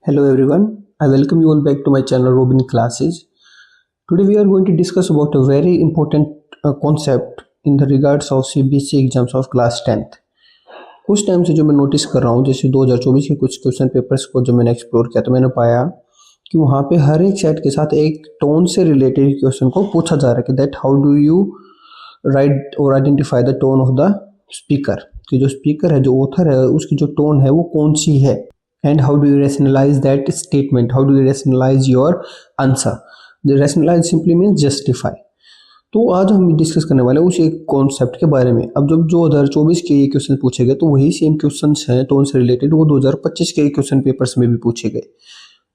Hello everyone, I welcome you all back to my channel Robin Classes. Today we are going to discuss about a very important concept in the regards of CBSE exams of class 10th. कुछ time से जो मैं notice कर रहा हूँ, जैसे 2024 के कुछ क्वेश्चन पेपर्स को जब मैंने एक्सप्लोर किया तो मैंने पाया कि वहाँ पे हर एक सेट के साथ एक टोन से रिलेटेड क्वेश्चन को पूछा जा रहा है कि that how do you write और identify the tone of the speaker, कि जो स्पीकर है, जो ऑथर है, उसकी जो टोन है वो कौन सी है, and how do you rationalize that statement, how do you rationalize your answer. The rationalize simply means justify. तो आज हम डिस्कस करने वाले हैं उस एक कॉन्सेप्ट के बारे में। अब जब 2024 के ये क्वेश्चन पूछे गए तो वही सेम क्वेश्चंस हैं टोन से रिलेटेड, वो 2025 के क्वेश्चन पेपर्स में भी पूछे गए।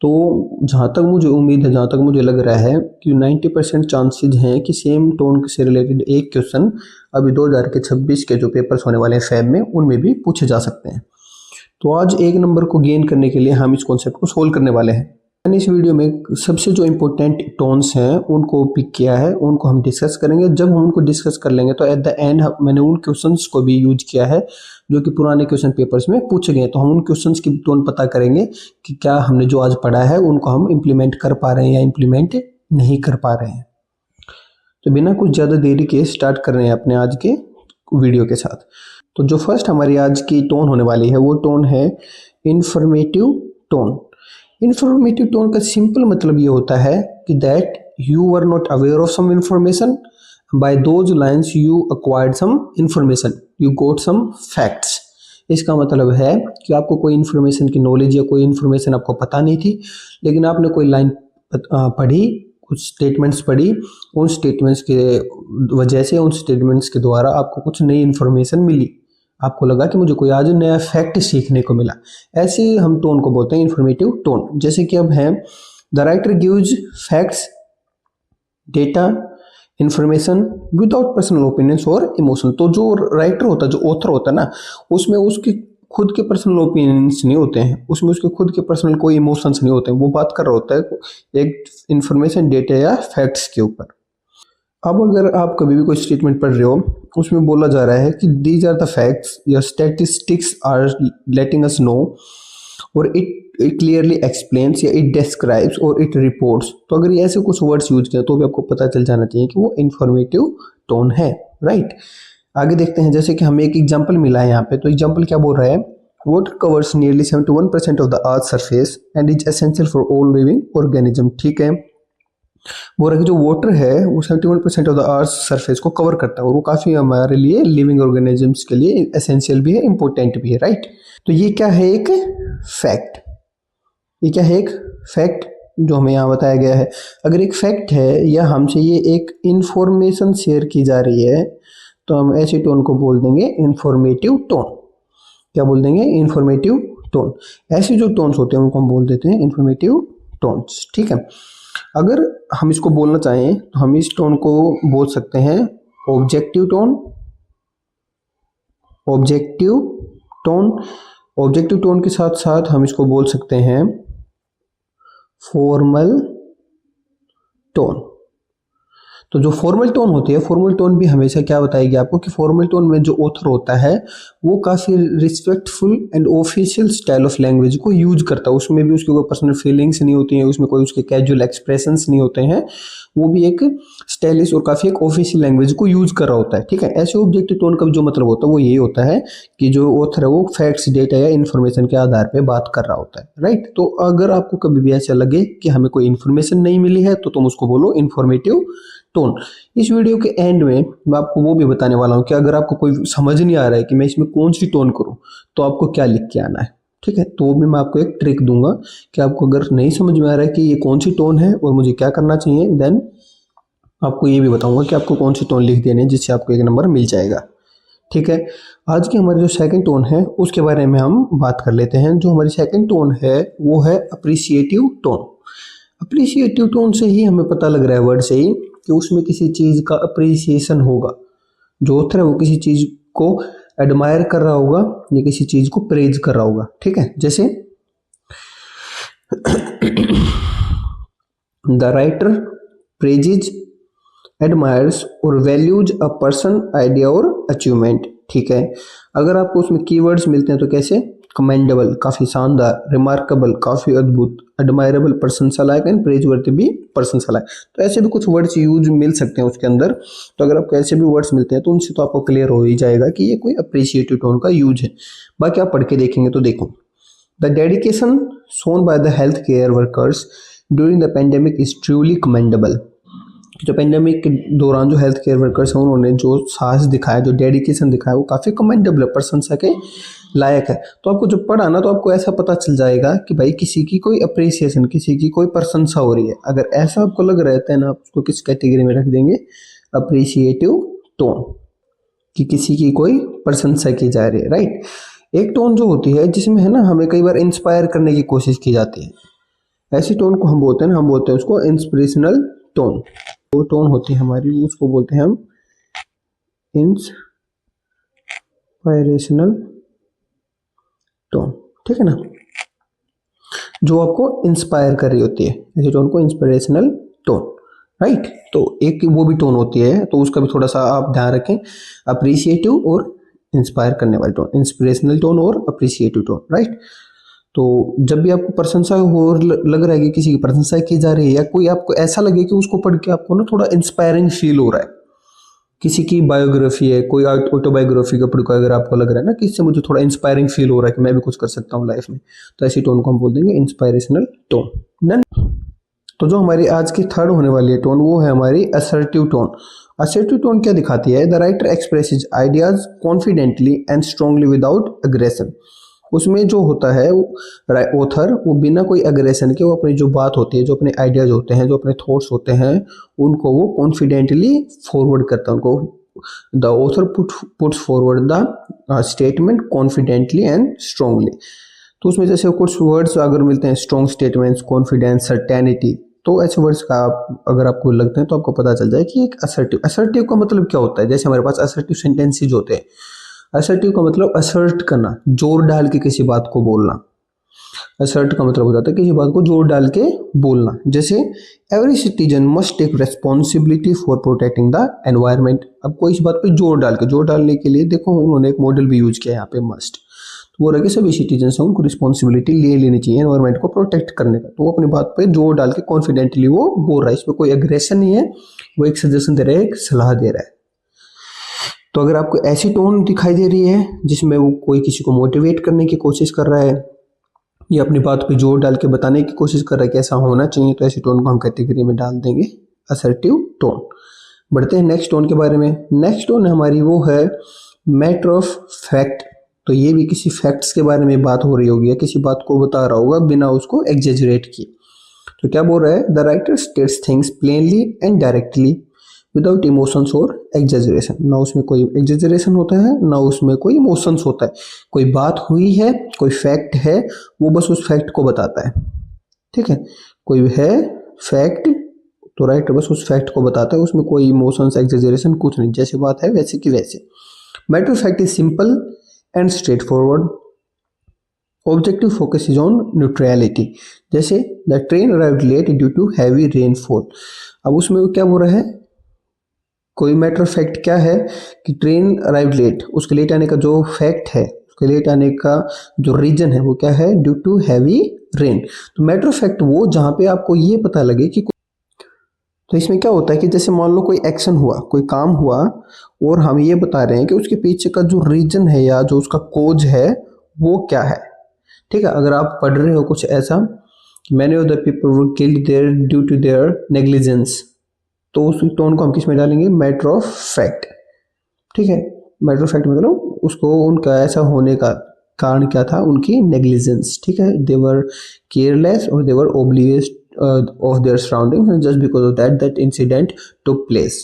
तो जहाँ तक मुझे उम्मीद है, जहाँ तक मुझे लग रहा है कि 90% चांसेज हैं कि सेम टोन से रिलेटेड एक क्वेश्चन अभी 2026 के जो पेपर्स होने वाले हैं फैब में, उनमें भी पूछे जा सकते हैं। तो आज एक नंबर को गेन करने के लिए हम इस कॉन्सेप्ट को सोल्व करने वाले हैं। मैंने इस वीडियो में सबसे जो इम्पोर्टेंट टोन्स हैं उनको पिक किया है, उनको हम डिस्कस करेंगे। जब हम उनको डिस्कस कर लेंगे तो एट द एंड मैंने उन क्वेश्चंस को भी यूज किया है जो कि पुराने क्वेश्चन पेपर्स में पूछे गए, तो हम उन क्वेश्चंस की टोन पता करेंगे कि क्या हमने जो आज पढ़ा है उनको हम इम्प्लीमेंट कर पा रहे हैं या इम्प्लीमेंट नहीं कर पा रहे हैं। तो बिना कुछ ज़्यादा देरी के स्टार्ट कर रहे हैं अपने आज के वीडियो के साथ। तो जो फर्स्ट हमारी आज की टोन होने वाली है वो टोन है इंफॉर्मेटिव टोन। इंफॉर्मेटिव टोन का सिंपल मतलब ये होता है कि that you are not aware of some information, by those lines you acquired some information, you got some facts. इसका मतलब है कि आपको कोई इन्फॉर्मेशन की नॉलेज या कोई इन्फॉर्मेशन आपको पता नहीं थी, लेकिन आपने कोई लाइन पढ़ी, कुछ स्टेटमेंट्स पढ़ी, उन स्टेटमेंट्स के वजह से, उन स्टेटमेंट्स के द्वारा आपको कुछ नई इन्फॉर्मेशन मिली, आपको लगा कि मुझे कोई आज नया फैक्ट सीखने को मिला। ऐसे हम टोन को बोलते हैं इंफॉर्मेटिव टोन। जैसे कि अब है the writer gives facts, data, information without personal opinions और इमोशन। तो जो राइटर होता है, जो ऑथर होता है ना, उसमें उसके खुद के पर्सनल ओपिनियंस नहीं होते हैं, उसमें उसके खुद के पर्सनल कोई इमोशंस नहीं होते हैं। वो बात कर रहा होता है एक इंफॉर्मेशन, डेटा या फैक्ट्स के ऊपर। अब अगर आप कभी भी कोई स्टेटमेंट पढ़ रहे हो, उसमें बोला जा रहा है कि दीज आर द फैक्ट्स या statistics are letting us know, और इट क्लियरली एक्सप्लेन्स या इट डिस्क्राइब्स और इट रिपोर्ट्स। तो अगर ये ऐसे कुछ वर्ड्स यूज किए तो भी आपको पता चल जाना चाहिए कि वो इंफॉर्मेटिव टोन है, राइट। आगे देखते हैं, जैसे कि हमें एक एग्जाम्पल मिला है यहाँ पे। तो एग्जाम्पल क्या बोल रहा है, water covers nearly 71% of the earth surface and is essential for all living organism. ठीक है, बोल रहा है कि जो वाटर है वो 71% ऑफ द अर्थ सरफेस को कवर करता है और वो काफ़ी हमारे लिए, लिविंग ऑर्गेनिजम्स के लिए एसेंशियल भी है, इंपॉर्टेंट भी है, राइट। तो ये क्या है, एक फैक्ट। ये क्या है, एक फैक्ट जो हमें यहाँ बताया गया है। अगर एक फैक्ट है या हमसे ये एक इंफॉर्मेशन शेयर की जा रही है तो हम ऐसे टोन को बोल देंगे इंफॉर्मेटिव टोन। क्या बोल देंगे, इंफॉर्मेटिव टोन। ऐसे जो टोन्स होते हैं उनको हम बोल देते हैं इंफॉर्मेटिव टोन्स, ठीक है। अगर हम इसको बोलना चाहें तो हम इस टोन को बोल सकते हैं objective tone. Objective tone, objective tone के साथ साथ हम इसको बोल सकते हैं फॉर्मल टोन। तो जो फॉर्मल टोन होती है, फॉर्मल टोन भी हमेशा क्या बताएगी आपको कि फॉर्मल टोन में जो ऑथर होता है वो काफ़ी respectful and official style of language को यूज करता है। उसमें भी उसकी कोई पर्सनल फीलिंग्स नहीं होती हैं, उसमें कोई उसके कैजुअल एक्सप्रेशंस नहीं होते हैं, वो भी एक स्टाइलिश और काफ़ी एक ऑफिशियल लैंग्वेज को यूज कर रहा होता है, ठीक है। ऐसे ऑब्जेक्टिव टोन का जो मतलब होता है वो यही होता है कि जो ऑथर है वो फैक्ट्स, डेटा या इन्फॉर्मेशन के आधार पर बात कर रहा होता है, राइट। तो अगर आपको कभी भी ऐसा लगे कि हमें कोई इन्फॉर्मेशन नहीं मिली है तो तुम उसको बोलो इंफॉर्मेटिव टोन। इस वीडियो के एंड में मैं आपको वो भी बताने वाला हूँ कि अगर आपको कोई समझ नहीं आ रहा है कि मैं इसमें कौन सी टोन करूँ तो आपको क्या लिख के आना है, ठीक है। तो भी मैं आपको एक ट्रिक दूंगा कि आपको अगर नहीं समझ में आ रहा है कि ये कौन सी टोन है और मुझे क्या करना चाहिए, देन आपको ये भी बताऊंगा कि आपको कौन सी टोन लिख देनी है जिससे आपको एक नंबर मिल जाएगा, ठीक है। आज की हमारी जो सेकंड टोन है उसके बारे में हम बात कर लेते हैं। जो हमारी सेकंड टोन है वो है अप्रिसिएटिव टोन। अप्रिसिएटिव टोन से ही हमें पता लग रहा है, वर्ड से ही, कि उसमें किसी चीज़ का अप्रिसिएशन होगा। जो ऑथर है वो किसी चीज़ को एडमायर कर रहा होगा या किसी चीज़ को प्रेज कर रहा होगा, ठीक है। जैसे द राइटर प्रेजेज, एडमायर्स और वैल्यूज अ पर्सन, आइडिया और अचीवमेंट, ठीक है। अगर आपको उसमें कीवर्ड्स मिलते हैं तो कैसे, कमेंडेबल काफ़ी शानदार, रिमार्केबल काफ़ी अद्भुत, एडमायरेबल प्रशंसा लायक एंड प्रेजवर्दी भी प्रशंसा लायक। तो ऐसे भी कुछ वर्ड्स यूज मिल सकते हैं उसके अंदर। तो अगर आपको ऐसे भी वर्ड्स मिलते हैं तो उनसे तो आपको क्लियर हो ही जाएगा कि ये कोई अप्रिशिएटिव टोन का यूज है। बाकी आप पढ़ के देखेंगे तो देखो, the dedication shown by the health care workers during the pandemic is truly commendable. जो पेंडेमिक के दौरान जो हेल्थ केयर वर्कर्स हैं उन्होंने जो साहस दिखाया, जो डेडिकेशन दिखाया, वो काफ़ी कमेंडेबल है, प्रशंसा के लायक है। तो आपको जब पढ़ा ना तो आपको ऐसा पता चल जाएगा कि भाई किसी की कोई अप्रिसिएशन, किसी की कोई प्रशंसा हो रही है। अगर ऐसा आपको लग रहा है ना, आप उसको किस कैटेगरी में रख देंगे, अप्रिशिएटिव टोन, कि किसी की कोई प्रशंसा की जा रही है, राइट। एक टोन जो होती है जिसमें है ना हमें कई बार इंस्पायर करने की कोशिश की जाती है, ऐसी टोन को हम बोलते हैं ना, हम बोलते हैं उसको इंस्पिरेशनल टोन। वो टोन होती है हमारी, उसको बोलते हैं हम इंस्पायरेशनल टोन, ठीक है ना, जो आपको इंस्पायर कर रही होती है, ऐसी टोन को इंस्पिरेशनल टोन, राइट। तो एक वो भी टोन होती है, तो उसका भी थोड़ा सा आप ध्यान रखें, अप्रिशिएटिव और इंस्पायर करने वाली टोन, इंस्पिरेशनल टोन और अप्रिशिएटिव टोन, राइट। तो जब भी आपको प्रशंसा हो, लग रहा है कि किसी की प्रशंसा की जा रही है, या कोई आपको ऐसा लगे कि उसको पढ़ के आपको ना थोड़ा इंस्पायरिंग फील हो रहा है, किसी की बायोग्राफी है, कोई ऑटोबायोग्राफी का पढ़ के अगर आपको लग रहा है ना कि इससे मुझे थोड़ा इंस्पायरिंग फील हो रहा है कि मैं भी कुछ कर सकता हूँ लाइफ में, तो ऐसी टोन को हम बोल देंगे इंस्पायरेशनल टोन। डन। तो जो हमारी आज की थर्ड होने वाली है टोन, वो है हमारी असर्टिव टोन। असर्टिव टोन क्या दिखाती है, the writer expresses ideas confidently and strongly without aggression. उसमें जो होता है ऑथर, वो बिना कोई अग्रेशन के, वो अपनी जो बात होती है, जो अपने आइडियाज होते हैं, जो अपने थॉट्स होते हैं, उनको वो कॉन्फिडेंटली फॉरवर्ड करता है। उनको the author puts forward the statement confidently and strongly. तो उसमें जैसे कुछ वर्ड्स अगर मिलते हैं, स्ट्रॉन्ग स्टेटमेंट्स, कॉन्फिडेंस, सर्टेनिटी, तो ऐसे वर्ड्स का अगर आपको लगते हैं तो आपको पता चल जाए कि एक असर्टिव। असर्टिव का मतलब क्या होता है, जैसे हमारे पास असर्टिव सेंटेंसेज होते हैं। असर्टिव का मतलब असर्ट करना, जोर डाल के किसी बात को बोलना। असर्ट का मतलब हो जाता है किसी बात को जोर डाल के बोलना। जैसे every citizen must take responsibility for protecting the environment. अब कोई इस बात पे जोर डाल के, जोर डालने के लिए देखो उन्होंने एक मॉडल भी यूज किया यहाँ पे, मस्ट। तो वो रहा कि सभी सिटीजन हैं उनको रिस्पॉन्सिबिलिटी ले लेनी चाहिए एनवायरनमेंट को प्रोटेक्ट करने का। तो वो अपनी बात पे जोर डाल के कॉन्फिडेंटली वो बोल रहा है, इसमें कोई एग्रेशन नहीं है, वो एक सजेशन दे रहा है, एक सलाह दे रहा है। तो अगर आपको ऐसी टोन दिखाई दे रही है जिसमें वो कोई किसी को मोटिवेट करने की कोशिश कर रहा है, या अपनी बात पे जोर डाल के बताने की कोशिश कर रहा है कि ऐसा होना चाहिए, तो ऐसी टोन को हम कैटेगरी में डाल देंगे असर्टिव टोन। बढ़ते हैं नेक्स्ट टोन के बारे में। नेक्स्ट टोन हमारी वो है मैटर ऑफ फैक्ट। तो ये भी किसी फैक्ट्स के बारे में बात हो रही होगी, या किसी बात को बता रहा होगा बिना उसको एग्जेजरेट किए। तो क्या बोल रहा है, the writer states things plainly and directly without emotions और एग्जेजरेशन। ना उसमें कोई एग्जेजरेशन होता है, ना उसमें कोई इमोशंस होता है। कोई बात हुई है, कोई फैक्ट है, वो बस उस फैक्ट को बताता है, ठीक है। कोई है फैक्ट, तो राइटर बस उस फैक्ट को बताता है, उसमें कोई इमोशंस, एग्जेजरेशन कुछ नहीं, जैसे बात है वैसे की वैसे। Matter of fact is simple and straightforward. Objective focus is on neutrality. जैसे the train arrived late due to heavy rainfall. अब उसमें वो क्या बोल रहा है, कोई मैटर ऑफ फैक्ट क्या है कि ट्रेन अराइव्ड लेट, उसके लेट आने का जो फैक्ट है, उसके लेट आने का जो रीजन है वो क्या है, ड्यू टू हैवी रेन। तो मैटर ऑफ फैक्ट वो जहाँ पे आपको ये पता लगे कि, तो इसमें क्या होता है कि जैसे मान लो कोई एक्शन हुआ, कोई काम हुआ, और हम ये बता रहे हैं कि उसके पीछे का जो रीजन है या जो उसका कोज है वो क्या है, ठीक है। अगर आप पढ़ रहे हो कुछ ऐसा, many of the people were killed there due to their negligence, तो उस टोन को हम किस में डालेंगे, मैटर ऑफ फैक्ट, ठीक है। मैटर ऑफ फैक्ट मतलब उसको उनका ऐसा होने का कारण क्या था, उनकी नेग्लिजेंस, ठीक है। दे वर केयरलेस और दे वर oblivious of their surroundings and just because of that incident took place,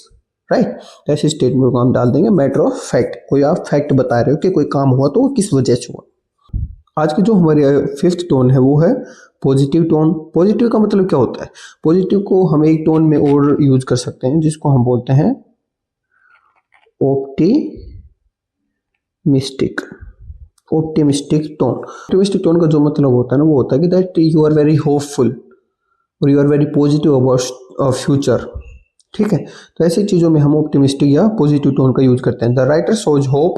right। ऐसे स्टेटमेंट को हम डाल देंगे मैटर ऑफ फैक्ट। कोई आप फैक्ट बता रहे हो कि कोई काम हुआ तो वो किस वजह से हुआ। आज की जो हमारी फिफ्थ टोन है वो है पॉजिटिव टोन। पॉजिटिव का मतलब क्या होता है, पॉजिटिव को हम एक टोन में और यूज कर सकते हैं जिसको हम बोलते हैं optimistic. Optimistic tone. Optimistic tone का जो मतलब होता है ना, वो होता है कि that you are very hopeful और you are very positive about future, ठीक है। तो ऐसी चीज़ों में हम ऑप्टिमिस्टिक या पॉजिटिव टोन का यूज करते हैं। The writer shows hope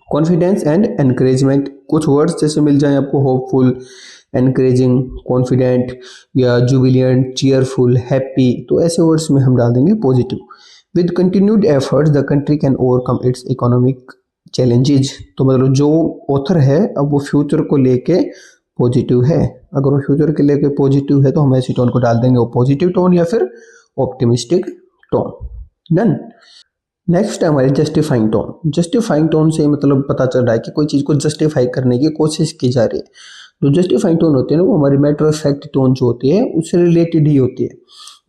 confidence and encouragement, कुछ वर्ड्स जैसे मिल जाएं आपको, होपफुल, एनकरेजिंग, कॉन्फिडेंट या जुबिलियंट, चीयरफुल, हैप्पी, तो ऐसे वर्ड्स में हम डाल देंगे positive. With continued efforts the country can overcome it's economic challenges, तो मतलब जो ऑथर है अब वो फ्यूचर को लेके पॉजिटिव है, अगर वो फ्यूचर के लेके पॉजिटिव है तो हम ऐसी टोन को डाल देंगे वो पॉजिटिव टोन या फिर ऑप्टिमिस्टिक टोन। डन। नेक्स्ट है हमारी जस्टिफाइंग टोन। जस्टिफाइंग टोन से मतलब पता चल रहा है कि कोई चीज़ को जस्टिफाई करने की कोशिश की जा रही है। जो जस्टिफाइंग टोन होती है ना वो हमारी मैटर ऑफ फैक्ट टोन जो होती है उससे रिलेटेड ही होती है।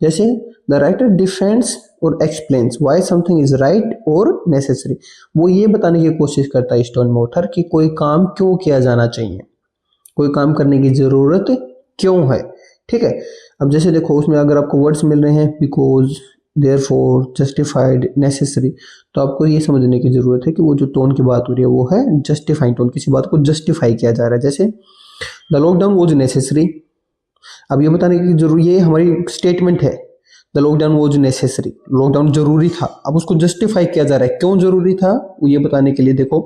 जैसे द राइटर डिफेंड्स और explains why something is right और नेसेसरी, वो ये बताने की कोशिश करता है इस टोन में ऑथर कि कोई काम क्यों किया जाना चाहिए, कोई काम करने की जरूरत क्यों है। ठीक है, अब जैसे देखो उसमें अगर आपको वर्ड्स मिल रहे हैं बिकॉज, देयरफॉर, जस्टिफाइड, नेसेसरी, तो आपको ये समझने की जरूरत है कि वो जो टोन की बात हो रही है वो है जस्टिफाइंग टोन, किसी बात को जस्टिफाई किया जा रहा है। जैसे द लॉकडाउन वॉज नेसेसरी, अब ये बताने की जरूरत, ये हमारी स्टेटमेंट है, the lockdown was necessary, lockdown जरूरी था, अब उसको जस्टिफाई किया जा रहा है क्यों जरूरी था वो ये बताने के लिए देखो,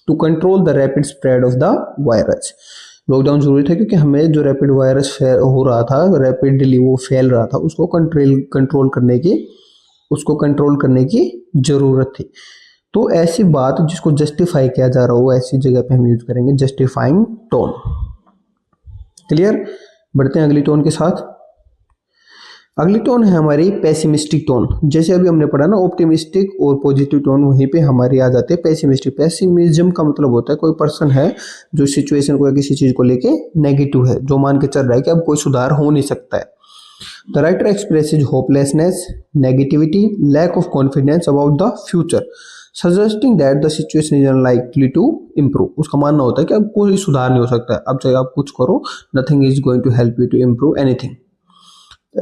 to control the rapid spread of the virus, lockdown जरूरी था क्योंकि हमें जो रैपिड वायरस हो रहा था, रैपिडली वो फैल रहा था, उसको कंट्रोल करने की जरूरत थी। तो ऐसी बात जिसको जस्टिफाई किया जा रहा हो ऐसी जगह पे हम यूज करेंगे जस्टिफाइंग टोन। क्लियर। बढ़ते हैं अगली टोन के साथ। अगली टोन है हमारी पेसिमिस्टिक टोन। जैसे अभी हमने पढ़ा ना ऑप्टिमिस्टिक और पॉजिटिव टोन, वहीं पे हमारी आ जाते हैं पेसिमिस्टिक। पेसिमिज्म का मतलब होता है कोई पर्सन है जो सिचुएशन को या किसी चीज को लेके नेगेटिव है, जो मान के चल रहा है कि अब कोई सुधार हो नहीं सकता है। The writer expresses hopelessness, negativity, lack of confidence about the future, suggesting that the situation is unlikely to improve. उसका मानना होता है कि अब कोई सुधार नहीं हो सकता है, अब चाहे आप कुछ करो, nothing is going to help you to improve anything.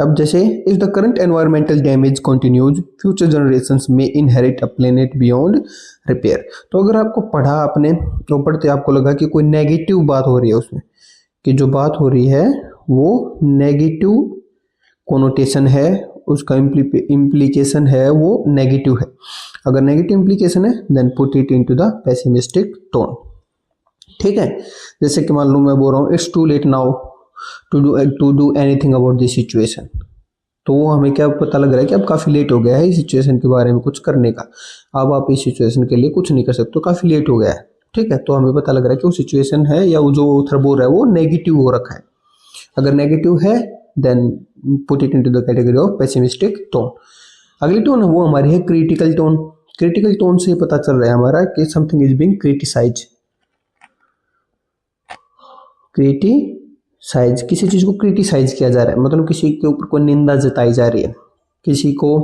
अब जैसे if the current environmental damage continues future generations में inherit a planet beyond repair. तो अगर आपको पढ़ा आपने तो पढ़ते आपको लगा कि कोई नेगेटिव बात हो रही है उसमें, कि जो बात हो रही है वो नेगेटिव कोनोटेशन है, उसका इम्प्लीकेशन है वो नेगेटिव है, अगर नेगेटिव इम्प्लीकेशन है then put it into the pessimistic tone. ठीक है, जैसे कि मान लो मैं बोल रहा हूँ it's too late now to do anything about this situation, तो वो हमें क्या पता लग रहा है कि अब काफ़ी लेट हो गया है इस सिचुएशन के बारे में कुछ करने का, अब आप इस सिचुएशन के लिए कुछ नहीं कर सकते, तो काफ़ी लेट हो गया है। ठीक है, तो हमें पता लग रहा है कि वो सिचुएशन है या वो जो ऑथर बोल रहा है वो नेगेटिव हो रखा है। अगर नेगेटिव है then put it into the category of pessimistic tone. अगली टोन है वो हमारी है क्रिटिकल टोन। क्रिटिकल टोन से पता चल रहा है हमारा कि something is being criticize. Criticize, किसी चीज को क्रिटिसाइज किया जा रहा है, मतलब किसी के ऊपर कोई निंदा जताई जा रही है, किसी को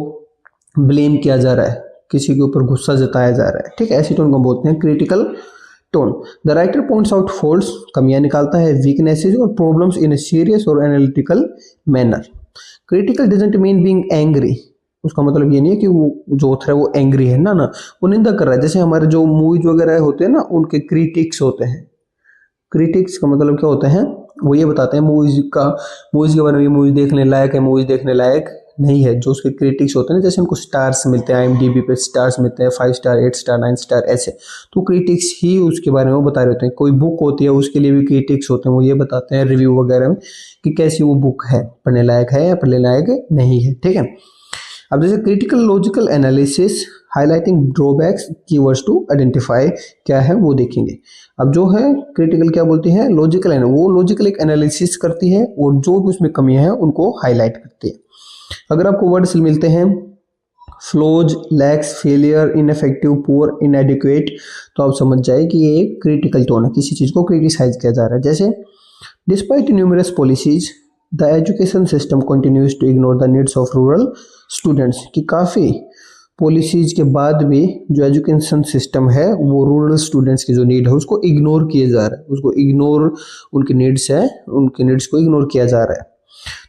ब्लेम किया जा रहा है, किसी के ऊपर गुस्सा जताया जा रहा है। ठीक है, ऐसी टोन को बोलते हैं critical tone. The writer points out faults, कमियां निकालता है, वीकनेसेस और प्रॉब्लम्स इन ए सीरियस और analytical manner. Critical doesn't mean being angry, उसका मतलब ये नहीं है कि वो जो ऑथर है वो एंग्री है, ना वो निंदा कर रहा है। जैसे हमारे जो मूवीज वगैरह होते हैं ना उनके क्रिटिक्स होते हैं। क्रिटिक्स का मतलब क्या होता है, वो ये बताते हैं मूवीज के बारे में, मूवी देखने लायक है, मूवीज देखने लायक नहीं है। जो उसके क्रिटिक्स होते हैं ना, जैसे उनको स्टार्स मिलते हैं, IMDb पे स्टार्स मिलते हैं 5 स्टार, 8 स्टार, 9 स्टार ऐसे, तो क्रिटिक्स ही उसके बारे में वो बता रहे होते हैं। कोई बुक होती है उसके लिए भी क्रिटिक्स होते हैं, वो ये बताते हैं रिव्यू वगैरह में कि कैसी वो बुक है, पढ़ने लायक है या पढ़ने लायक नहीं है। ठीक है, अब जैसे critical logical analysis, highlighting drawbacks, keywords to identify क्या है वो देखेंगे। अब जो है क्रिटिकल क्या बोलती है, लॉजिकल है, वो लॉजिकल एक एनालिसिस करती है और जो भी उसमें कमियां हैं उनको हाईलाइट करती है। अगर आपको वर्ड्स मिलते हैं flaws, lakhs, failure, ineffective, poor, इनएडिक्वेट, तो आप समझ जाए कि ये एक क्रिटिकल टोन है, किसी चीज को क्रिटिसाइज किया जा रहा है। जैसे despite numerous policies the education system continues to ignore the needs of rural students, कि काफ़ी पॉलिसीज के बाद भी जो एजुकेशन सिस्टम है वो रूरल स्टूडेंट्स की जो नीड है उसको इग्नोर किया जा रहा है, उसको इग्नोर, उनकी नीड्स है, उनकी नीड्स को इग्नोर किया जा रहा है।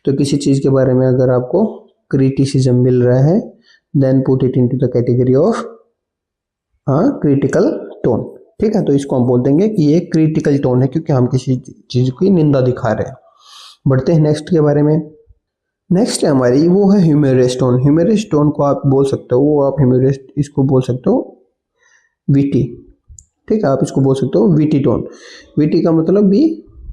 तो किसी चीज़ के बारे में अगर आपको क्रिटिसिज्म मिल रहा है then put it into the category of critical tone. ठीक है, तो इसको हम बोल देंगे कि ये क्रिटिकल टोन है क्योंकि हम किसी चीज़ की निंदा दिखा रहे हैं। बढ़ते हैं नेक्स्ट के बारे में। नेक्स्ट है हमारी वो है ह्यूमरस टोन। ह्यूमरस टोन को आप बोल सकते हो, वो आप ह्यूमरस इसको बोल सकते हो विटी। ठीक है, आप इसको बोल सकते हो वीटी टोन। वीटी का मतलब भी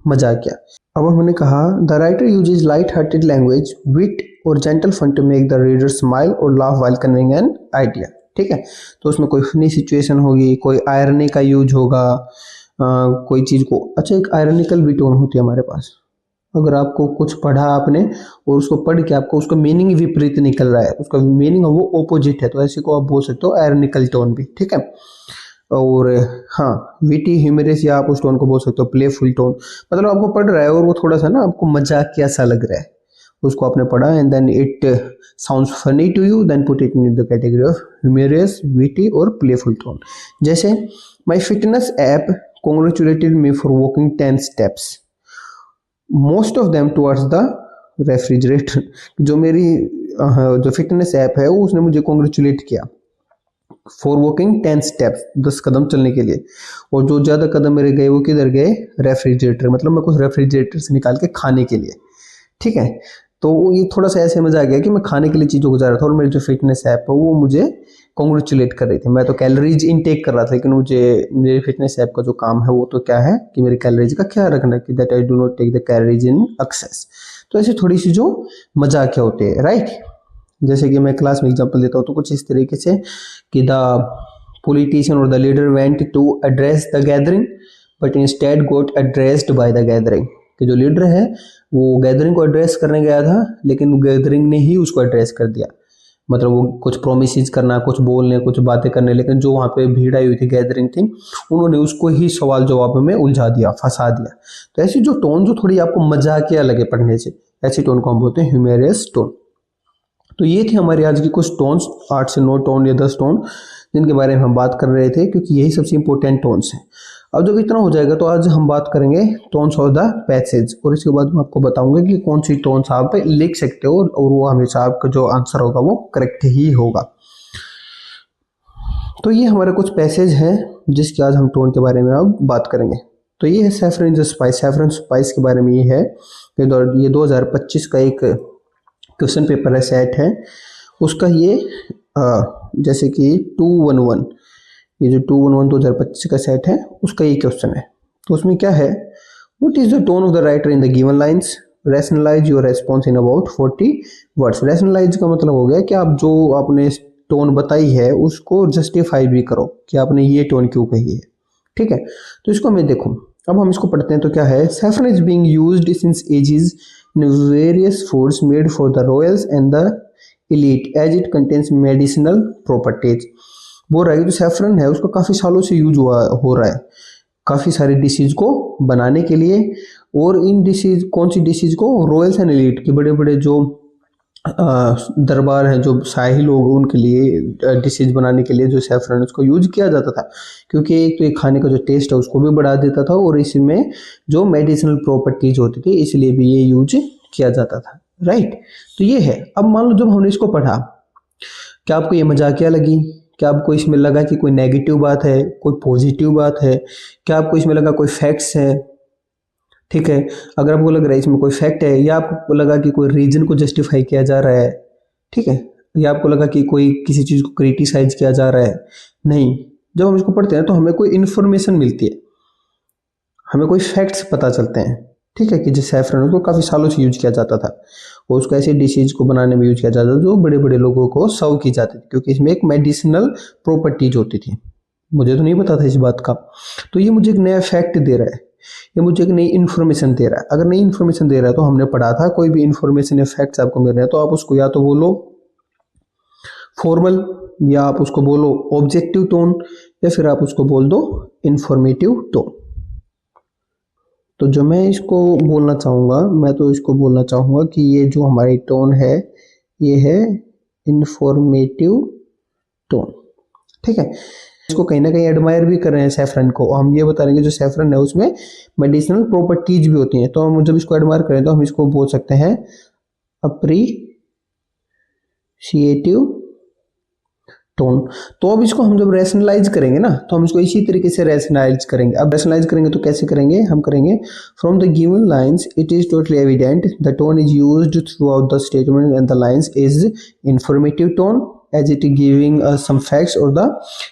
मजाकिया। अब हमने कहा the writer uses light hearted language, wit और gentle fun to make the reader smile और laugh while conveying an idea. ठीक है, तो उसमें कोई फनी सिचुएशन होगी, कोई आयरनी का यूज होगा, कोई चीज को, अच्छा एक आयरनिकल भी टोन होती है हमारे पास। अगर आपको कुछ पढ़ा आपने और उसको पढ़ के आपको उसका मीनिंग विपरीत निकल रहा है, उसका मीनिंग वो ओपोजिट है, तो ऐसे को आप बोल सकते हो आयरनिकल टोन भी। ठीक है, और हाँ विटी ह्यूमरस या आप उस टोन को बोल सकते हो प्लेफुल टोन। मतलब आपको पढ़ रहा है और वो थोड़ा सा ना आपको मजाकिया सा लग रहा है, उसको आपने पढ़ा and then it sounds funny to you, then put it in the category of humorous, witty और प्लेफुल टोन। जैसे my fitness app congratulated me for walking 10 steps, most of them towards the refrigerator. जो मेरी जो fitness app है वो उसने मुझे congratulate किया फॉर वॉकिंग 10 स्टेप्स, 10 कदम चलने के लिए, और जो ज़्यादा कदम मेरे गए वो किधर गए, रेफ्रिजरेटर, मतलब मैं कुछ रेफ्रिजरेटर से निकाल के खाने के लिए। ठीक है, तो ये थोड़ा सा ऐसे मजा आ गया कि मैं खाने के लिए चीज़ों को जा रहा था और मेरी जो फिटनेस ऐप है वो मुझे कॉन्ग्रेचुलेट कर रही थी। मैं तो कैलोरीज इनटेक कर रहा था, लेकिन मुझे मेरी फिटनेस ऐप का जो काम है वो तो क्या है कि मेरी कैलोरीज का ख्याल रखना, कि that I do not take the calories in excess. तो ऐसी थोड़ी सी जो मजाक क्या होते हैं, राइट। जैसे कि मैं क्लास में एग्जांपल देता हूँ तो कुछ इस तरीके से कि द पॉलिटिशियन और the leader went to address the gathering but instead got addressed by the gathering, कि जो लीडर है वो गैदरिंग को एड्रेस करने गया था लेकिन गैदरिंग ने ही उसको एड्रेस कर दिया। मतलब वो कुछ प्रोमिस करना, कुछ बोलने, कुछ बातें करने, लेकिन जो वहाँ पे भीड़ आई हुई थी, गैदरिंग थी, उन्होंने उसको ही सवाल जवाब में उलझा दिया, फंसा दिया। तो ऐसी जो टोन जो थोड़ी आपको मजाकिया लगे पढ़ने से, ऐसी टोन को हम बोलते हैं ह्यूमरस टोन। तो ये थी हमारी आज की कुछ टोन्स, 8 से 9 टोन या 10 टोन जिनके बारे में हम बात कर रहे थे, क्योंकि यही सबसे इंपॉर्टेंट टोन्स हैं। अब जब इतना हो जाएगा तो आज हम बात करेंगे टोन्स ऑफ द पैसेज, और इसके बाद मैं आपको बताऊंगा कि कौन सी टोन्स आप लिख सकते हो और वो हमेशा आपका जो आंसर होगा वो करेक्ट ही होगा। तो ये हमारे कुछ पैसेज हैं जिसके आज हम टोन के बारे में अब बात करेंगे। तो ये है saffron the spice. Saffron spice के बारे में ये है, ये 2025 का एक क्वेश्चन पेपर है, सेट है उसका, ये जैसे कि 211, ये जो 211 2025 का सेट है उसका ये क्वेश्चन है। तो उसमें क्या है, what is the tone of the writer in the given lines, rationalize your response in about 40 words. Rationalize का मतलब हो गया कि आप जो आपने टोन बताई है उसको जस्टिफाई भी करो कि आपने ये टोन क्यों कही है। ठीक है, तो इसको मैं देखूं, अब हम इसको पढ़ते हैं। तो क्या है, saffron is being used since ages in various foods made for the royals and the elite as it contains medicinal properties। बोल रहा है कि जो सैफरन है उसका काफ़ी सालों से यूज हो रहा है काफ़ी सारी डिशेज को बनाने के लिए, और इन डिशेज, कौन सी डिशेज को, रॉयल्स एंड एलीट के बड़े बड़े जो दरबार हैं, जो शाही लोग, उनके लिए डिशेज बनाने के लिए जो सैफरन उसको यूज किया जाता था, क्योंकि एक तो ये खाने का जो टेस्ट है उसको भी बढ़ा देता था और इसमें जो मेडिसिनल प्रॉपर्टीज होती थी इसलिए भी ये यूज किया जाता था, राइट। तो ये है। अब मान लो जब हमने इसको पढ़ा, क्या आपको ये मजाकिया लगी, क्या आपको इसमें लगा कि कोई नेगेटिव बात है, कोई पॉजिटिव बात है, क्या आपको इसमें लगा कोई फैक्ट्स है, ठीक है, अगर आपको लग रहा है इसमें कोई फैक्ट है, या आपको लगा कि कोई रीजन को जस्टिफाई किया जा रहा है, ठीक है, या आपको लगा कि कोई किसी चीज़ को क्रिटिसाइज किया जा रहा है, नहीं। जब हम इसको पढ़ते हैं तो हमें कोई इन्फॉर्मेशन मिलती है, हमें कोई फैक्ट्स पता चलते हैं, ठीक है, कि जिस सैफरन को काफ़ी सालों से यूज किया जाता था और उसको ऐसे डिशेज को बनाने में यूज किया जाता था जो बड़े बड़े लोगों को सर्व की जाती थी, क्योंकि इसमें एक मेडिसिनल प्रॉपर्टीज होती थी। मुझे तो नहीं पता था इस बात का, तो ये मुझे एक नया फैक्ट दे रहा है, ये मुझे एक नई इन्फॉर्मेशन दे रहा है। अगर नई इन्फॉर्मेशन दे रहा है तो हमने पढ़ा था, कोई भी इन्फॉर्मेशन या फैक्ट्स आपको मिल रहे हैं तो आप उसको या तो बोलो फॉर्मल, या आप उसको बोलो ऑब्जेक्टिव टोन, या फिर आप उसको बोल दो इंफॉर्मेटिव टोन। तो जो मैं इसको बोलना चाहूँगा, मैं तो इसको बोलना चाहूँगा कि ये जो हमारी टोन है ये है इंफॉर्मेटिव टोन, ठीक है। इसको कहीं ना कहीं एडमायर भी कर रहे हैं सैफरन को, हम ये बता रहे हैं कि जो सैफरन है उसमें मेडिसिनल प्रॉपर्टीज भी होती हैं, तो हम जब इसको एडमायर करें तो हम इसको बोल सकते हैं अप्रिशिएटिव टोन। तो अब इसको हम जब रैशनलाइज करेंगे ना, तो हम इसको इसी तरीके से रैशनलाइज करेंगे। अब रैशनलाइज करेंगे तो कैसे करेंगे, हम करेंगे from the given lines it is totally evident the tone is used through out the statement and the lines is informative tone, as it giving us some facts or the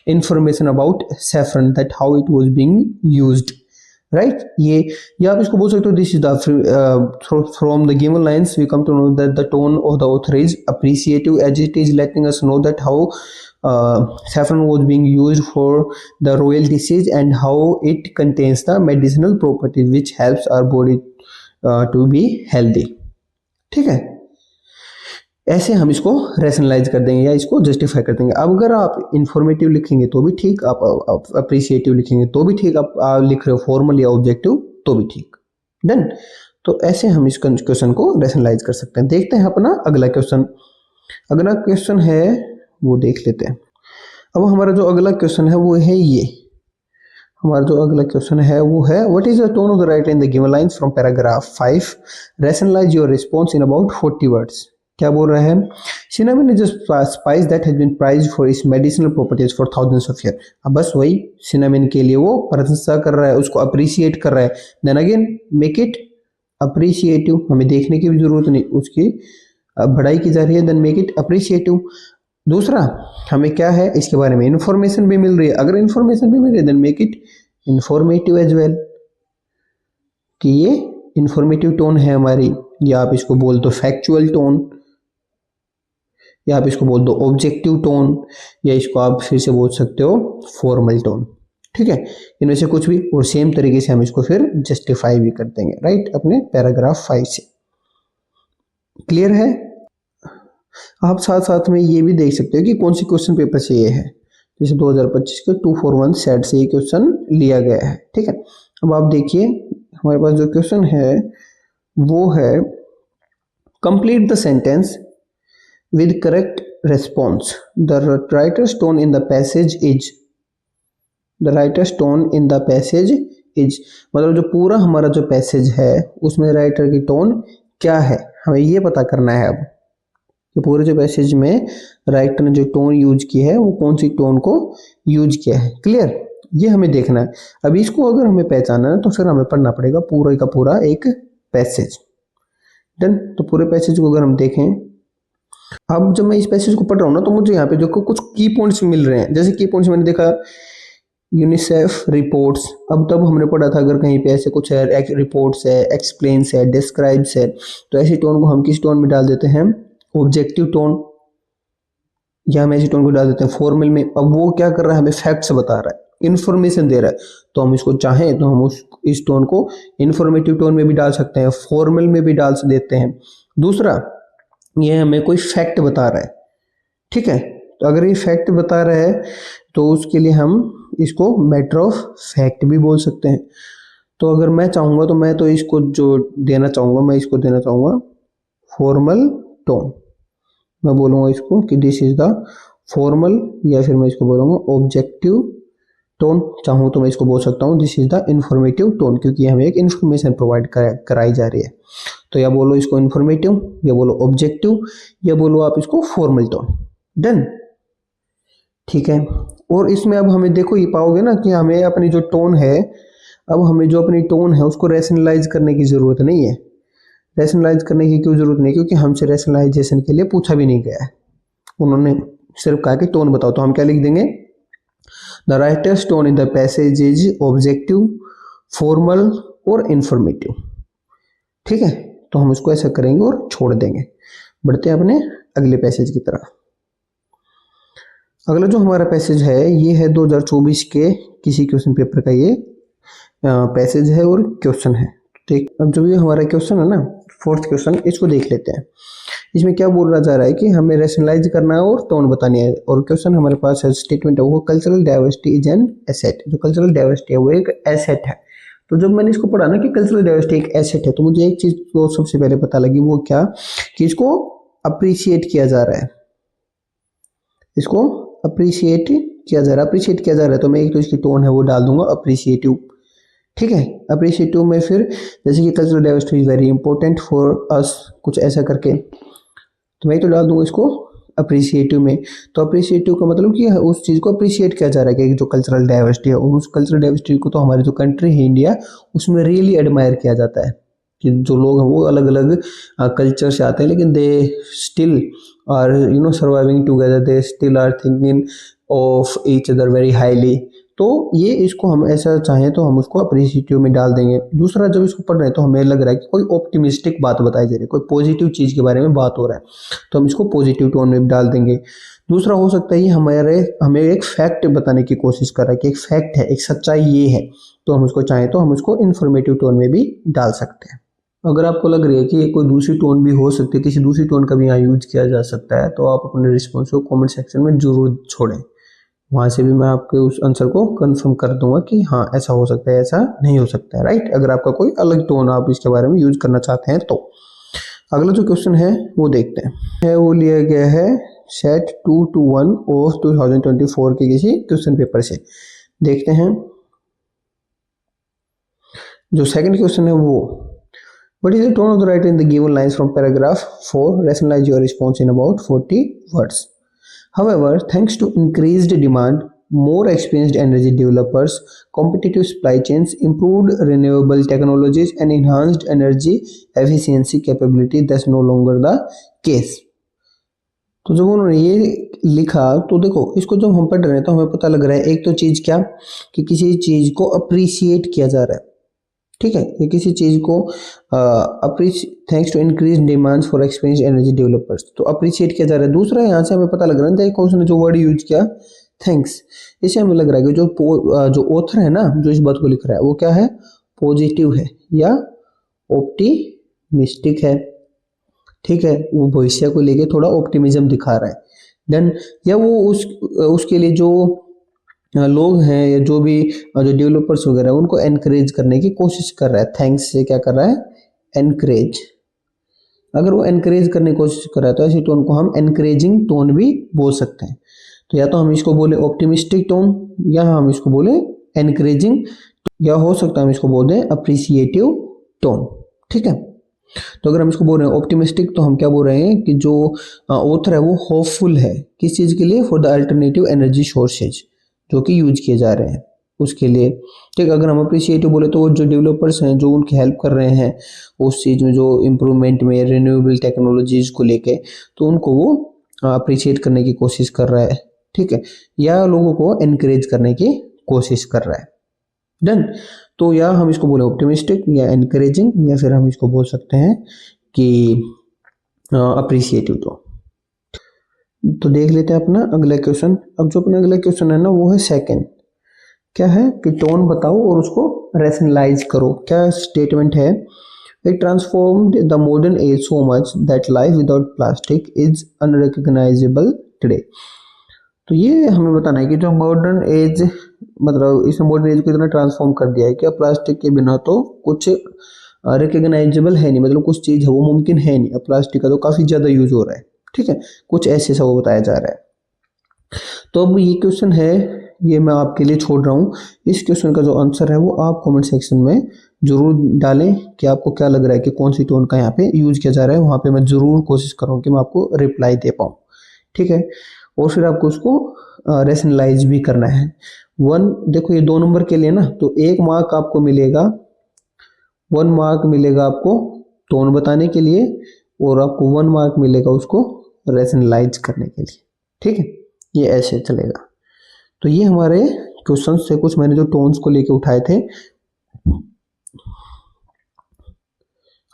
information about saffron, that how it was being used, right? ये आप इसको बोल सकते हो, this is the from the given lines we come to know that the tone of the author is appreciative, as it is letting us know that how saffron was being used for the royal dishes and how it contains the medicinal properties which helps our body to be healthy. ठीक है, ऐसे हम इसको rationalise कर देंगे या इसको justify कर देंगे। अब अगर आप इंफॉर्मेटिव लिखेंगे तो भी ठीक, आप अप्रिशिएटिव लिखेंगे तो भी ठीक, आप लिख रहे हो फॉर्मल या ऑब्जेक्टिव तो भी ठीक। डन। तो ऐसे हम इस क्वेश्चन को रैशनलाइज कर सकते हैं। देखते हैं अपना अगला क्वेश्चन। अगला क्वेश्चन है वो देख लेते हैं। अब हमारा जो अगला क्वेश्चन है वो है ये, हमारा जो अगला क्वेश्चन है वो है what is the tone of the writer in the given lines from paragraph 5, rationalize your response in about 40 words. क्या बोल रहा है? Cinnamon is a spice that has been prized for its medicinal properties for thousands of year. अब बस वही cinnamon के लिए वो प्रशंसा कर रहा है, उसको अप्रिशिएट कर रहा है। Then again make it appreciative, हमें देखने की भी जरूरत नहीं, उसकी बढ़ाई की जा रही है। Then make it appreciative. दूसरा हमें क्या है, इसके बारे में इंफॉर्मेशन भी मिल रही है। अगर इंफॉर्मेशन भी मिल रही है then make it informative as well, कि ये इंफॉर्मेटिव टोन है हमारी, या आप इसको बोल दो फैक्चुअल टोन, या आप इसको बोल दो ऑब्जेक्टिव टोन, या इसको आप फिर से बोल सकते हो फॉर्मल टोन। ठीक है, इनमें से कुछ भी। और सेम तरीके से हम इसको फिर जस्टिफाई भी कर देंगे, राइट, अपने पैराग्राफ 5 से। क्लियर है? आप साथ साथ में ये भी देख सकते हो कि कौन सी क्वेश्चन पेपर से ये है। जैसे 2025 के 241 सेट से ये क्वेश्चन लिया गया है। ठीक है, अब आप देखिए हमारे पास जो क्वेश्चन है वो है complete the sentence with correct response. The writer's tone in the passage is, the writer's tone in the passage is, मतलब जो पूरा हमारा जो पैसेज है उसमें राइटर की टोन क्या है, हमें ये पता करना है। अब कि पूरे जो पैसेज में राइटर ने जो टोन यूज की है वो कौन सी टोन को यूज किया है। क्लियर? ये हमें देखना है। अब इसको अगर हमें पहचानना है तो फिर हमें पढ़ना पड़ेगा पूरा का पूरा एक पैसेज। डन। तो पूरे पैसेज को अगर हम देखें, अब जब मैं इस पैसेज को पढ़ रहा हूँ ना तो मुझे यहाँ पे जो कुछ की पॉइंट्स मिल रहे हैं। जैसे की पॉइंट्स मैंने देखा यूनिसेफ रिपोर्ट्स। अब तब हमने पढ़ा था अगर कहीं पे ऐसे कुछ है, रिपोर्ट्स है, एक्सप्लेन्स है, डिस्क्राइब्स है, तो ऐसी टोन को हम किस टोन में डाल देते हैं? ऑब्जेक्टिव टोन, या हम ऐसी टोन को डाल देते हैं फॉर्मल में। अब वो क्या कर रहा है, हमें फैक्ट्स बता रहा है, इन्फॉर्मेशन दे रहा है, तो हम इसको चाहें तो हम इस टोन को इन्फॉर्मेटिव टोन में भी डाल सकते हैं, फॉर्मल में भी डाल देते हैं। दूसरा, ये हमें कोई फैक्ट बता रहा है। ठीक है, तो अगर ये फैक्ट बता रहा है तो उसके लिए हम इसको मैटर ऑफ फैक्ट भी बोल सकते हैं। तो अगर मैं चाहूँगा तो मैं तो इसको जो देना चाहूँगा, मैं इसको देना चाहूँगा फॉर्मल टोन। मैं बोलूँगा इसको कि दिस इज द फॉर्मल, या फिर मैं इसको बोलूँगा ऑब्जेक्टिव टोन। चाहूँ तो मैं इसको बोल सकता हूँ this is the informative tone, क्योंकि हमें एक इन्फॉर्मेशन प्रोवाइड कराई जा रही है। तो या बोलो इसको इन्फॉर्मेटिव, या बोलो ऑब्जेक्टिव, या बोलो आप इसको फॉर्मल टोन। डन। ठीक है, और इसमें अब हमें देखो ये पाओगे ना कि हमें अपनी जो टोन है, अब हमें जो अपनी टोन है उसको रैशनलाइज करने की जरूरत नहीं है। रैशनलाइज करने की क्यों जरूरत नहीं? क्योंकि हमसे रैशनलाइजेशन के लिए पूछा भी नहीं गया है। उन्होंने सिर्फ कहा कि टोन बताओ, तो हम क्या लिख देंगे? The writers tone in the passage is objective, formal और इंफॉर्मेटिव। ठीक है, तो हम इसको ऐसा करेंगे और छोड़ देंगे। बढ़ते हैं अपने अगले पैसेज की तरफ। अगला जो हमारा पैसेज है ये है 2024 के किसी क्वेश्चन पेपर का ये पैसेज है और क्वेश्चन है। ठीक, अब जो ये हमारा क्वेश्चन है ना, 4th क्वेश्चन, इसको देख लेते हैं। इसमें क्या बोला जा रहा है कि हमें रैशनलाइज करना है और टोन बतानी है। और क्वेश्चन हमारे पास है, स्टेटमेंट है वो cultural diversity is an asset. जो कल्चरल डाइवर्सिटी है वो एक एसेट है। तो जब मैंने इसको पढ़ा ना कि कल्चरल डाइवर्सिटी एक एसेट है, तो मुझे एक चीज तो सबसे पहले पता लगी, वो क्या, कि इसको अप्रिशिएट किया जा रहा है। इसको अप्रिशिएट किया जा रहा है, अप्रिशिएट किया जा रहा है। तो मैं एक तो इसकी टोन है वो डाल दूंगा अप्रिशिएटिव। ठीक है, अप्रिशिएटिव में फिर जैसे कि cultural diversity is very important for us, कुछ ऐसा करके, तो मैं तो डाल दूंगा इसको अप्रिशिएटिव में। तो अप्रिशिएटिव का मतलब कि उस चीज़ को अप्रिशिएट किया जा रहा है कि जो कल्चरल डाइवर्सिटी है, और उस कल्चरल डाइवर्सिटी को तो हमारी जो कंट्री है इंडिया, उसमें रियली एडमायर किया जाता है। कि जो लोग हैं वो अलग अलग कल्चर से आते हैं, लेकिन they still are surviving together, they still are thinking of each other very highly. तो ये इसको हम ऐसा चाहें तो हम उसको अप्रिशिएटिव में डाल देंगे। दूसरा, जब इसको पढ़ रहे हैं तो हमें लग रहा है कि कोई ऑप्टिमिस्टिक बात बताई जा रही है, कोई पॉजिटिव चीज़ के बारे में बात हो रहा है, तो हम इसको पॉजिटिव टोन में डाल देंगे। दूसरा हो सकता है ये हमें एक फैक्ट बताने की कोशिश कर रहा है कि एक फैक्ट है, एक सच्चाई ये है, तो हम उसको चाहें तो हम उसको इन्फॉर्मेटिव टोन में भी डाल सकते हैं। अगर आपको लग रही है कि कोई दूसरी टोन भी हो सकती है, किसी दूसरी टोन का भी यहाँ यूज किया जा सकता है, तो आप अपने रिस्पॉन्स को कमेंट सेक्शन में जरूर छोड़ें। वहाँ से भी मैं आपके उस आंसर को कंफर्म कर दूंगा कि हाँ ऐसा हो सकता है, ऐसा नहीं हो सकता है, राइट। अगर आपका कोई अलग टोन आप इसके बारे में यूज करना चाहते हैं तो। अगला जो क्वेश्चन है वो देखते हैं, वो लिया गया है सेट 221 ऑफ 2024 के किसी क्वेश्चन पेपर से। देखते हैं जो सेकंड क्वेश्चन है वो, what is the tone of the writer in the given lines from paragraph 4? Rationalize your response in about 40 words. However, thanks to increased demand, more experienced energy developers, competitive supply chains, improved renewable technologies, and enhanced energy efficiency capability, that's no longer the case. तो जब उन्होंने ये लिखा तो देखो, इसको जब हम पढ़ रहे हैं तो हमें पता लग रहा है एक तो चीज़ क्या, कि किसी चीज़ को अप्रिशिएट किया जा रहा है, ठीक है, ये किसी चीज़ को thanks to increase demands for experience energy developers, तो अप्रिशिएट किया जा रहा है। दूसरा, यहाँ से हमें पता लग रहा है, देखो उसने जो वर्ड यूज किया थैंक्स, इससे हमें लग रहा है कि जो ऑथर है ना, जो इस बात को लिख रहा है वो क्या है, पॉजिटिव है या ऑप्टिमिस्टिक है, ठीक है, वो भविष्य को लेके थोड़ा ऑप्टिमिज्म दिखा रहा है। देन या वो उसके लिए जो लोग हैं या जो भी जो डेवलपर्स वगैरह उनको एनकरेज करने की कोशिश कर रहा है। थैंक्स से क्या कर रहा है, एनकरेज। अगर वो एनकरेज करने की कोशिश कर रहा है तो ऐसी टोन को हम एनकरेजिंग टोन भी बोल सकते हैं। तो या तो हम इसको बोले ऑप्टिमिस्टिक टोन, या हम इसको बोले एनकरेजिंग, या हो सकता है हम इसको बोल दें अप्रिसिएटिव टोन, ठीक है। तो अगर हम इसको बोल रहे हैं ऑप्टिमिस्टिक, तो हम क्या बोल रहे हैं कि जो ऑथर है वो होपफुल है किस चीज़ के लिए, for the alternative energy sources जो कि यूज किए जा रहे हैं उसके लिए, ठीक। अगर हम अप्रिशिएटिव बोले तो वो जो डेवलपर्स हैं जो उनकी हेल्प कर रहे हैं उस चीज़ में, जो इम्प्रूवमेंट में रिन्यूएबल टेक्नोलॉजीज को लेके, तो उनको वो अप्रिशिएट करने की कोशिश कर रहा है, ठीक है, या लोगों को एनकरेज करने की कोशिश कर रहा है। डन। तो या हम इसको बोले ऑप्टिमिस्टिक या एनकरेजिंग, या फिर हम इसको बोल सकते हैं कि अप्रिशिएटिव। तो देख लेते हैं अपना अगला क्वेश्चन। अब जो अपना अगला क्वेश्चन है ना वो है सेकंड, क्या है कि टोन बताओ और उसको रैशनलाइज करो। क्या स्टेटमेंट है, it transformed the modern age so much that life without plastic is unrecognisable today. तो ये हमें बताना है कि जो मॉडर्न एज, मतलब इसने मॉडर्न एज को इतना ट्रांसफॉर्म कर दिया है कि अब प्लास्टिक के बिना तो कुछ रिकग्नाइजेबल है नहीं, मतलब कुछ चीज़ है वो मुमकिन है नहीं, अब प्लास्टिक का तो काफ़ी ज़्यादा यूज हो रहा है, ठीक है, कुछ ऐसे सा वो बताया जा रहा है। तो अब ये क्वेश्चन है, ये मैं आपके लिए छोड़ रहा हूँ। इस क्वेश्चन का जो आंसर है वो आप कमेंट सेक्शन में जरूर डालें कि आपको क्या लग रहा है कि कौन सी टोन का यहाँ पे यूज किया जा रहा है। वहाँ पे मैं जरूर कोशिश करूँ कि मैं आपको रिप्लाई दे पाऊँ, ठीक है। और फिर आपको उसको रैशनलाइज भी करना है। देखो ये 2 नंबर के लिए ना, तो 1 मार्क आपको मिलेगा, 1 मार्क मिलेगा आपको टोन बताने के लिए, और आपको 1 मार्क मिलेगा उसको रैशनलाइज करने के लिए, ठीक है, ये ऐसे चलेगा। तो ये हमारे क्वेश्चन से कुछ मैंने जो टोन्स को लेके उठाए थे,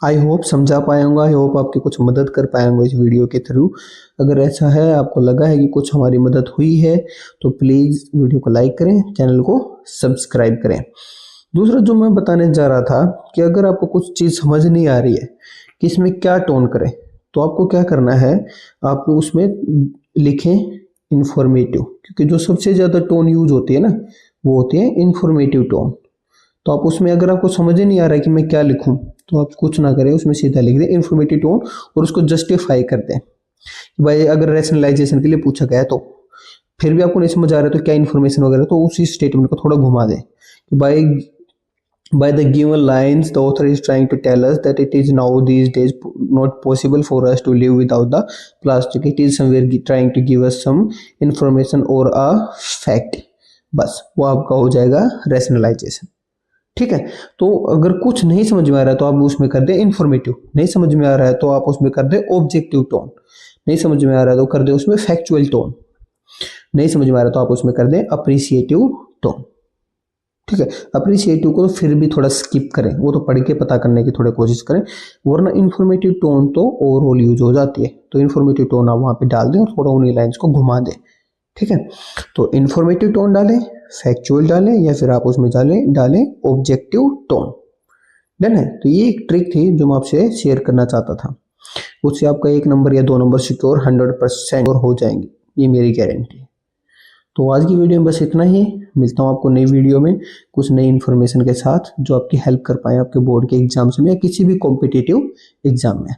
आई होप समझा पाऊंगा, आई होप आपकी कुछ मदद कर पाऊंगा इस वीडियो के थ्रू। अगर ऐसा है, आपको लगा है कि कुछ हमारी मदद हुई है, तो प्लीज़ वीडियो को लाइक करें, चैनल को सब्सक्राइब करें। दूसरा जो मैं बताने जा रहा था कि अगर आपको कुछ चीज़ समझ नहीं आ रही है कि इसमें क्या टोन करें, तो आपको क्या करना है, आप उसमें लिखें इंफॉर्मेटिव, क्योंकि जो सबसे ज़्यादा टोन यूज होती है ना वो होती है इंफॉर्मेटिव टोन। तो आप उसमें अगर आपको समझ ही नहीं आ रहा है कि मैं क्या लिखूं, तो आप कुछ ना करें, उसमें सीधा लिख दें इंफॉर्मेटिव टोन और उसको जस्टिफाई कर दें। भाई अगर रैशनलाइजेशन के लिए पूछा गया है तो फिर भी आपको नहीं समझ आ रहा है तो क्या इन्फॉर्मेशन वगैरह, तो उसी स्टेटमेंट को थोड़ा घुमा दें कि by the given lines the author is trying to tell us that it is now these days not possible for us to live without the plastic. It is somewhere trying to give us some information or a fact. बस वो आपका हो जाएगा rationalisation, ठीक है। तो अगर कुछ नहीं समझ में आ रहा है तो आप उसमें कर दे इंफॉर्मेटिव, नहीं समझ में आ रहा है तो आप उसमें कर दे ऑब्जेक्टिव टोन, नहीं समझ में आ रहा है तो कर दे उसमें फैक्चुअल टोन, नहीं समझ में आ रहा है तो आप उसमें कर दे अप्रिसिएटिव टोन। ठीक है। अप्रिसिएटिव को तो फिर भी थोड़ा स्किप करें, वो तो पढ़ के पता करने की थोड़ी कोशिश करें, वरना इन्फॉर्मेटिव टोन तो ओवरऑल यूज हो जाती है। तो इन्फॉर्मेटिव टोन आप वहां पे डाल दें और थोड़ा उन्हीं लाइंस को घुमा दें। ठीक है। तो इन्फॉर्मेटिव टोन डालें, फैक्चुअल डालें, या फिर आप उसमें डालें डालें ऑब्जेक्टिव टोन। डन है। तो ये एक ट्रिक थी जो मैं आपसे शेयर करना चाहता था, उससे आपका 1 नंबर या 2 नंबर सिक्योर 100% हो जाएंगे, ये मेरी गारंटी है। तो आज की वीडियो में बस इतना ही। मिलता हूँ आपको नई वीडियो में कुछ नई इन्फॉर्मेशन के साथ जो आपकी हेल्प कर पाए आपके बोर्ड के एग्जाम्स में या किसी भी कॉम्पिटिटिव एग्जाम में।